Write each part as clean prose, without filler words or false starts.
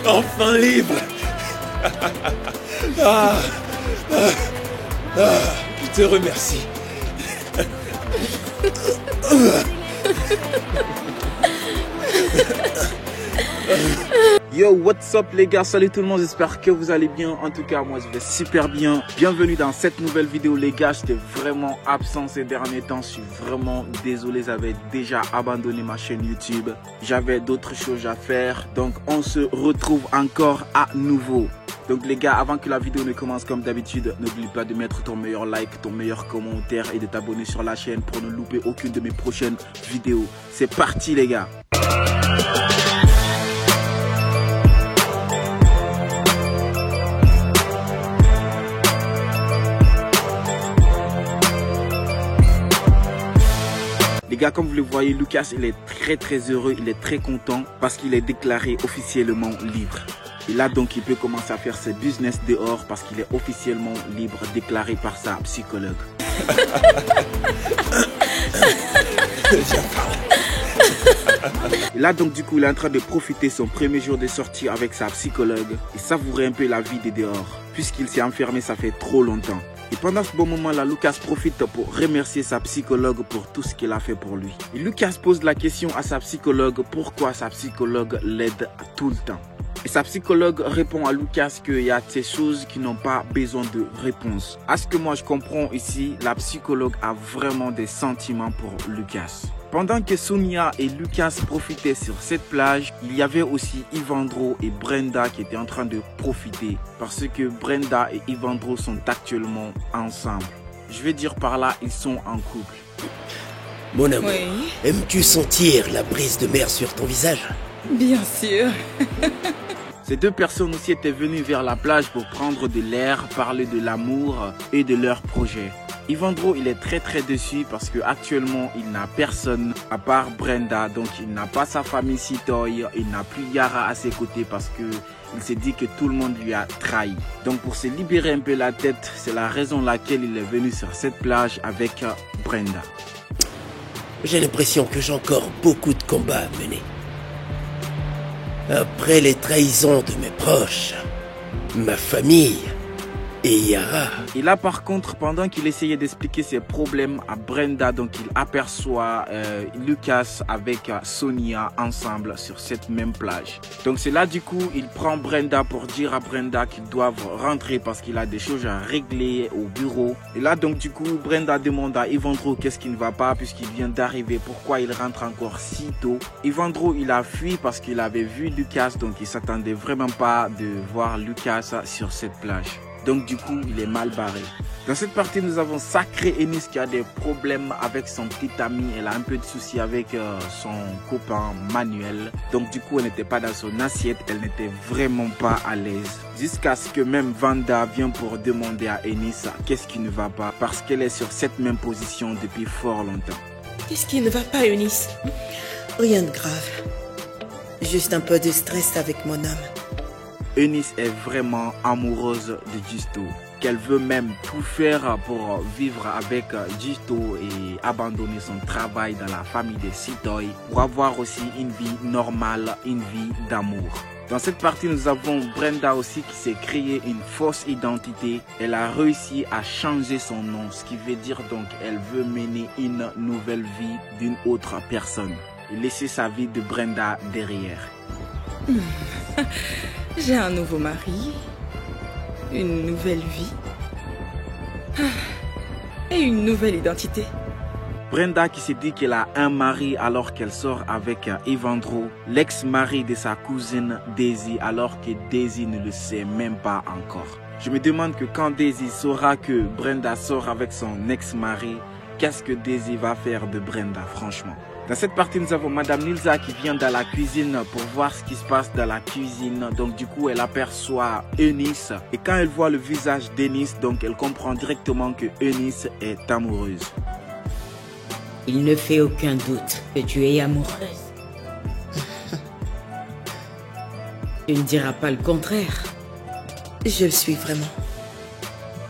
Enfin libre. Je te remercie. Yo, what's up les gars, salut tout le monde, j'espère que vous allez bien. En tout cas, moi je vais super bien. Bienvenue dans cette nouvelle vidéo les gars. J'étais vraiment absent ces derniers temps, je suis vraiment désolé. J'avais déjà abandonné ma chaîne YouTube. J'avais d'autres choses à faire, donc on se retrouve encore à nouveau. Donc les gars, avant que la vidéo ne commence comme d'habitude, n'oublie pas de mettre ton meilleur like, ton meilleur commentaire et de t'abonner sur la chaîne pour ne louper aucune de mes prochaines vidéos. C'est parti les gars. Les gars, comme vous le voyez, Lucas, il est très heureux, il est très content parce qu'il est déclaré officiellement libre. Et là, donc, il peut commencer à faire ses business dehors parce qu'il est officiellement libre, déclaré par sa psychologue. Et là, donc, du coup, il est en train de profiter son premier jour de sortie avec sa psychologue et savourer un peu la vie de dehors, puisqu'il s'est enfermé, ça fait trop longtemps. Et pendant ce bon moment-là, Lucas profite pour remercier sa psychologue pour tout ce qu'elle a fait pour lui. Et Lucas pose la question à sa psychologue pourquoi sa psychologue l'aide tout le temps. Et sa psychologue répond à Lucas qu'il y a ces choses qui n'ont pas besoin de réponse. À ce que moi je comprends ici, la psychologue a vraiment des sentiments pour Lucas. Pendant que Sonia et Lucas profitaient sur cette plage, il y avait aussi Ivandro et Brenda qui étaient en train de profiter parce que Brenda et Ivandro sont actuellement ensemble. Je vais dire par là, ils sont en couple. Mon amour, Oui. aimes-tu sentir la brise de mer sur ton visage? Bien sûr. Ces deux personnes aussi étaient venues vers la plage pour prendre de l'air, parler de l'amour et de leur projet. Ivandro, il est très déçu parce que actuellement il n'a personne à part Brenda, donc il n'a pas sa famille Sitoy, il n'a plus Yara à ses côtés parce que il s'est dit que tout le monde lui a trahi. Donc pour se libérer un peu la tête, c'est la raison laquelle il est venu sur cette plage avec Brenda. J'ai l'impression que j'ai encore beaucoup de combats à mener. Après les trahisons de mes proches, ma famille et Yara. Et là par contre, pendant qu'il essayait d'expliquer ses problèmes à Brenda, donc il aperçoit Lucas avec Sonia ensemble sur cette même plage. Donc c'est là du coup, il prend Brenda pour dire à Brenda qu'ils doivent rentrer parce qu'il a des choses à régler au bureau. Et là donc du coup, Brenda demande à Ivandro qu'est-ce qui ne va pas puisqu'il vient d'arriver, pourquoi il rentre encore si tôt. Ivandro il a fui parce qu'il avait vu Lucas, donc il s'attendait vraiment pas de voir Lucas sur cette plage. Donc du coup, il est mal barré. Dans cette partie, nous avons Sacré Ennis qui a des problèmes avec son petit ami. Elle a un peu de soucis avec son copain Manuel. Donc du coup, elle n'était pas dans son assiette. Elle n'était vraiment pas à l'aise. Jusqu'à ce que même Vanda vienne pour demander à Ennis qu'est-ce qui ne va pas. Parce qu'elle est sur cette même position depuis fort longtemps. Qu'est-ce qui ne va pas, Eunice? Rien de grave. Juste un peu de stress avec mon âme. Eunice est vraiment amoureuse de Justo, qu'elle veut même tout faire pour vivre avec Justo et abandonner son travail dans la famille des Sitoy pour avoir aussi une vie normale, une vie d'amour. Dans cette partie, nous avons Brenda aussi qui s'est créée une fausse identité. Elle a réussi à changer son nom, ce qui veut dire donc qu'elle veut mener une nouvelle vie d'une autre personne et laisser sa vie de Brenda derrière. J'ai un nouveau mari, une nouvelle vie et une nouvelle identité. Brenda qui s'est dit qu'elle a un mari alors qu'elle sort avec Ivandro, l'ex-mari de sa cousine Daisy, alors que Daisy ne le sait même pas encore. Je me demande que quand Daisy saura que Brenda sort avec son ex-mari, qu'est-ce que Daisy va faire de Brenda, franchement? Dans cette partie, nous avons Madame Nilza qui vient dans la cuisine pour voir ce qui se passe dans la cuisine. Donc du coup, elle aperçoit Eunice. Et quand elle voit le visage d'Eunice, donc elle comprend directement que Eunice est amoureuse. Il ne fait aucun doute que tu es amoureuse. Tu ne diras pas le contraire. Je le suis vraiment.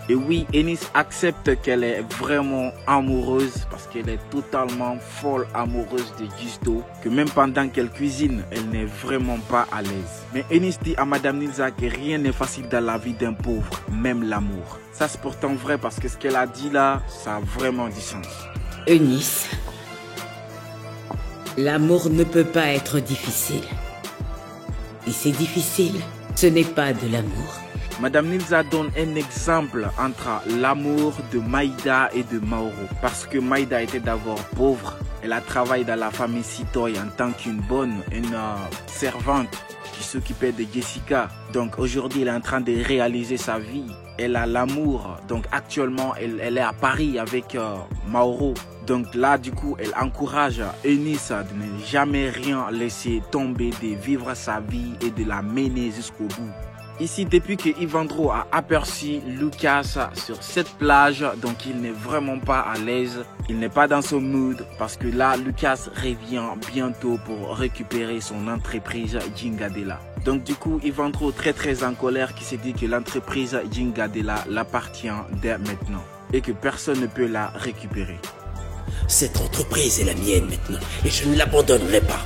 Et oui, Eunice accepte qu'elle est vraiment amoureuse parce parce qu'elle est totalement folle amoureuse de Giusto, que même pendant qu'elle cuisine, elle n'est vraiment pas à l'aise. Mais Eunice dit à Madame Nilza que rien n'est facile dans la vie d'un pauvre, même l'amour. Ça c'est pourtant vrai parce que ce qu'elle a dit là, ça a vraiment du sens. Eunice, l'amour ne peut pas être difficile. Si c'est difficile, ce n'est pas de l'amour. Madame Nilza donne un exemple entre l'amour de Maïda et de Mauro. Parce que Maïda était d'abord pauvre, elle a travaillé dans la famille Sitoy en tant qu'une servante qui s'occupait de Jessica. Donc aujourd'hui, elle est en train de réaliser sa vie. Elle a l'amour. Donc actuellement, elle est à Paris avec Mauro. Donc là, du coup, elle encourage Eunice de ne jamais rien laisser tomber, de vivre sa vie et de la mener jusqu'au bout. Ici, depuis que Ivandro a aperçu Lucas sur cette plage, donc il n'est vraiment pas à l'aise. Il n'est pas dans son mood parce que là, Lucas revient bientôt pour récupérer son entreprise Jingadela. Donc du coup, Ivandro très en colère qui se dit que l'entreprise Jingadela l'appartient dès maintenant et que personne ne peut la récupérer. Cette entreprise est la mienne maintenant et je ne l'abandonnerai pas.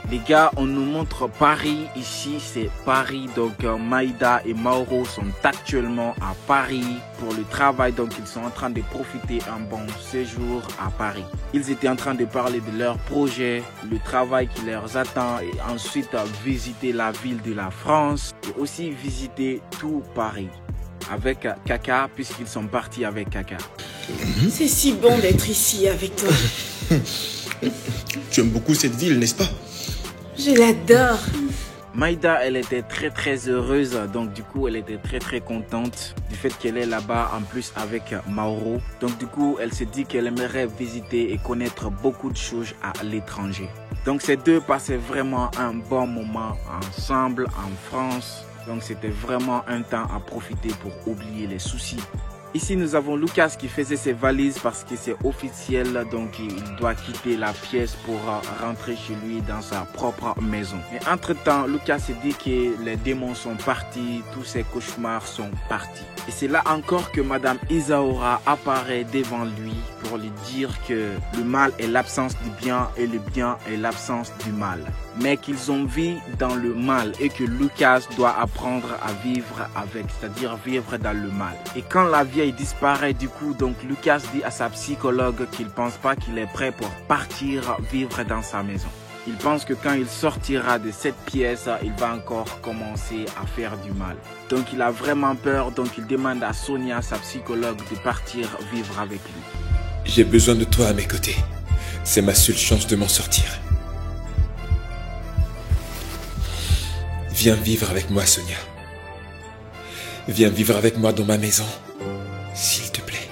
Les gars, on nous montre Paris. Ici, c'est Paris. Donc, Maïda et Mauro sont actuellement à Paris pour le travail. Donc, ils sont en train de profiter un bon séjour à Paris. Ils étaient en train de parler de leur projet, le travail qui leur attend et ensuite visiter la ville de la France et aussi visiter tout Paris avec Kaka puisqu'ils sont partis avec Kaka. C'est si bon d'être ici avec toi. Tu aimes beaucoup cette ville, n'est-ce pas? Je l'adore. Maïda, elle était très heureuse, donc du coup elle était très contente du fait qu'elle est là-bas en plus avec Mauro. Donc du coup elle s'est dit qu'elle aimerait visiter et connaître beaucoup de choses à l'étranger. Donc ces deux passaient vraiment un bon moment ensemble en France. Donc c'était vraiment un temps à profiter pour oublier les soucis. Ici, nous avons Lucas qui faisait ses valises parce que c'est officiel, donc il doit quitter la pièce pour rentrer chez lui dans sa propre maison. Et entre-temps, Lucas se dit que les démons sont partis, tous ses cauchemars sont partis. Et c'est là encore que Madame Isaura apparaît devant lui pour lui dire que le mal est l'absence du bien et le bien est l'absence du mal. Mais qu'ils ont vécu dans le mal et que Lucas doit apprendre à vivre avec, c'est-à-dire vivre dans le mal. Et quand la vieille disparaît du coup, donc Lucas dit à sa psychologue qu'il pense pas qu'il est prêt pour partir vivre dans sa maison. Il pense que quand il sortira de cette pièce, il va encore commencer à faire du mal. Donc il a vraiment peur, donc il demande à Sonia, sa psychologue, de partir vivre avec lui. J'ai besoin de toi à mes côtés. C'est ma seule chance de m'en sortir. Viens vivre avec moi, Sonia. Viens vivre avec moi dans ma maison, s'il te plaît.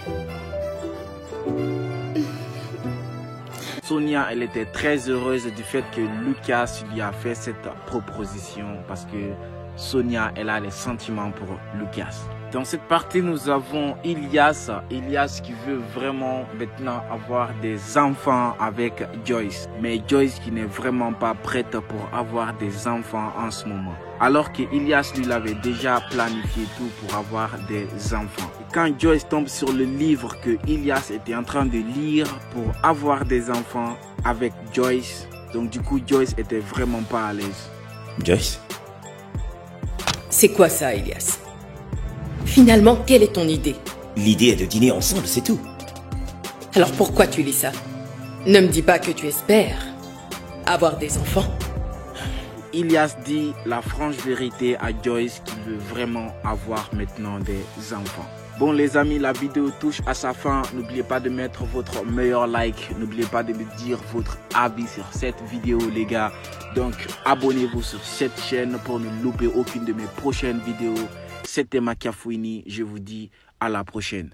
Sonia, elle était très heureuse du fait que Lucas lui a fait cette proposition parce que Sonia, elle a les sentiments pour Lucas. Dans cette partie, nous avons Ilias. Ilias qui veut vraiment maintenant avoir des enfants avec Joyce. Mais Joyce qui n'est vraiment pas prête pour avoir des enfants en ce moment. Alors que Ilias lui l'avait déjà planifié tout pour avoir des enfants. Et quand Joyce tombe sur le livre que Ilias était en train de lire pour avoir des enfants avec Joyce, donc du coup Joyce était vraiment pas à l'aise. Joyce? C'est quoi ça, Ilias? Finalement, quelle est ton idée? L'idée est de dîner ensemble, c'est tout. Alors pourquoi tu lis ça? Ne me dis pas que tu espères avoir des enfants. Ilias dit la franche vérité à Joyce qu'il veut vraiment avoir maintenant des enfants. Bon les amis, la vidéo touche à sa fin. N'oubliez pas de mettre votre meilleur like. N'oubliez pas de me dire votre avis sur cette vidéo les gars. Donc abonnez-vous sur cette chaîne pour ne louper aucune de mes prochaines vidéos. C'était Makia Fouini, je vous dis à la prochaine.